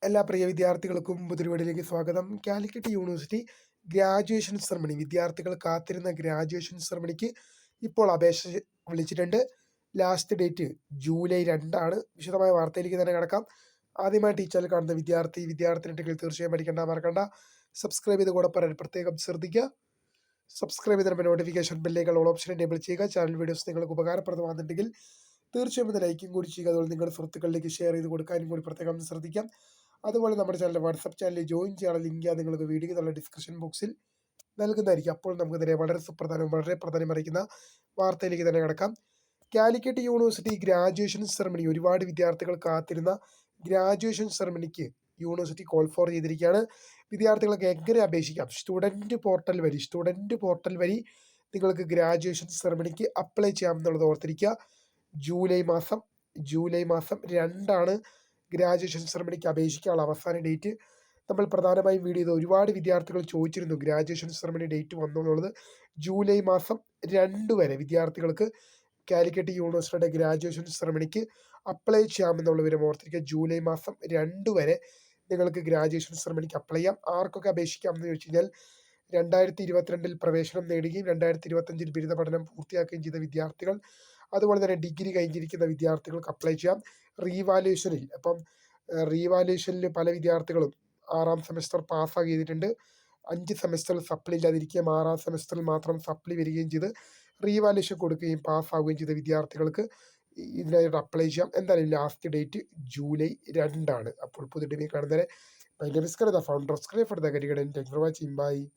എല്ലാ പ്രിയ വിദ്യാർത്ഥികൾക്കും പുതുപടിയിലേക്ക് സ്വാഗതം. കാലിക്കറ്റ് യൂണിവേഴ്സിറ്റി ഗ്രാജുവേഷൻ സെറമണി വിദ്യാർത്ഥികൾ കാത്തിരുന്ന ഗ്രാജുവേഷൻ സെറമണിക്ക് ഇപ്പോൾ അപേക്ഷ വിളിച്ചിട്ടുണ്ട്. ലാസ്റ്റ് ഡേറ്റ് ജൂലൈ 2 വിശദമായ വാർത്തയിലേക്ക് തന്നെ കിടക്കാം. ആദ്യമായിട്ട് ഈ ചാനൽ കാണുന്ന വിദ്യാർത്ഥിനികൾ തീർച്ചയായും പഠിക്കേണ്ട മറക്കണ്ട. സബ്സ്ക്രൈബ് ചെയ്ത് കൂടെ പറയാൻ പ്രത്യേകം ശ്രദ്ധിക്കുക. സബ്സ്ക്രൈബ് ചെയ്തതിന് നോട്ടിഫിക്കേഷൻ ബെല്ലേക്കാൾ ഓൾ ഓപ്ഷൻ എനേബിൾ ചെയ്യുക. ചാനൽ വീഡിയോസ് നിങ്ങൾക്ക് ഉപകാരപ്രദമാകുന്നുണ്ടെങ്കിൽ തീർച്ചയായും ഇത് ലൈക്കും കൂടി ചെയ്യുക. അതുപോലെ നിങ്ങളുടെ സുഹൃത്തുക്കളിലേക്ക് ഷെയർ ചെയ്ത് കൊടുക്കാനും കൂടി പ്രത്യേകം ശ്രദ്ധിക്കാം. അതുപോലെ നമ്മുടെ ചാനൽ വാട്സപ്പ് ചാനലിൽ ജോയിൻ ചെയ്യാനുള്ള ലിങ്ക് നിങ്ങൾക്ക് വീഡിയോ എന്നുള്ള ഡിസ്ക്രിപ്ഷൻ ബോക്സിൽ നൽകുന്നതായിരിക്കും. അപ്പോൾ നമുക്ക് ഇതിനെ വളരെ പ്രാധാന്യം അറിയിക്കുന്ന വാർത്തയിലേക്ക് തന്നെ കിടക്കാം. കാലിക്കറ്റ് യൂണിവേഴ്സിറ്റി ഗ്രാജുവേഷൻ സെറമണി ഒരുപാട് വിദ്യാർത്ഥികൾ കാത്തിരുന്ന ഗ്രാജുവേഷൻ സെറമണിക്ക് യൂണിവേഴ്സിറ്റി കോൾ ഫോർ ചെയ്തിരിക്കുകയാണ്. വിദ്യാർത്ഥികൾക്ക് എങ്ങനെ അപേക്ഷിക്കാം? സ്റ്റുഡൻറ്റ് പോർട്ടൽ വഴി നിങ്ങൾക്ക് ഗ്രാജുവേഷൻ സെറമണിക്ക് അപ്ലൈ ചെയ്യാം എന്നുള്ളത് ഓർത്തിരിക്കുക. ജൂലൈ മാസം 2 ഗ്രാജുവേഷൻ സെറമണിക്ക് അപേക്ഷിക്കാനുള്ള അവസാന ഡേറ്റ്. നമ്മൾ പ്രധാനമായും വീഡിയോ ചെയ്ത് ഒരുപാട് വിദ്യാർത്ഥികൾ ചോദിച്ചിരുന്നു ഗ്രാജുവേഷൻ സെറമണി ഡേറ്റ് വന്നു എന്നുള്ളത്. ജൂലൈ മാസം 2 വരെ വിദ്യാർത്ഥികൾക്ക് കാലിക്കറ്റ് യൂണിവേഴ്സിറ്റിയുടെ ഗ്രാജുവേഷൻ സെറമണിക്ക് അപ്ലൈ ചെയ്യാമെന്നുള്ള വിവരം ഓർത്തിരിക്കുക. ജൂലൈ മാസം 2 വരെ നിങ്ങൾക്ക് ഗ്രാജുവേഷൻ സെറമണിക്ക് അപ്ലൈ ചെയ്യാം. ആർക്കൊക്കെ അപേക്ഷിക്കാം എന്ന് ചോദിച്ചു കഴിഞ്ഞാൽ 2022 പ്രവേശനം നേടുകയും 2025 ബിരുദ പഠനം പൂർത്തിയാക്കുകയും ചെയ്ത വിദ്യാർത്ഥികൾ, അതുപോലെ തന്നെ ഡിഗ്രി കഴിഞ്ഞിരിക്കുന്ന വിദ്യാർത്ഥികൾക്ക് അപ്ലൈ ചെയ്യാം. റീവാലുവേഷനിൽ പല വിദ്യാർത്ഥികളും 6ാം സെമസ്റ്റർ പാസ്സാക്കി ചെയ്തിട്ടുണ്ട്. 5 സെമസ്റ്ററിൽ സപ്ലി ഇല്ലാതിരിക്കുകയും 6ാം സെമസ്റ്ററിൽ മാത്രം സപ്ലി വരികയും ചെയ്ത് റീവാലുവേഷൻ കൊടുക്കുകയും പാസ്സാവുകയും ചെയ്ത വിദ്യാർത്ഥികൾക്ക് ഇതിനായിട്ട് അപ്ലൈ ചെയ്യാം. എന്തായാലും ലാസ്റ്റ് ഡേറ്റ് ജൂലൈ 2. അപ്പോൾ പുതിയ കാണുന്നവരെ ഫൗണ്ടർ ഓഫ് സ്ക്രൈ for the career. Thank you for watching. By.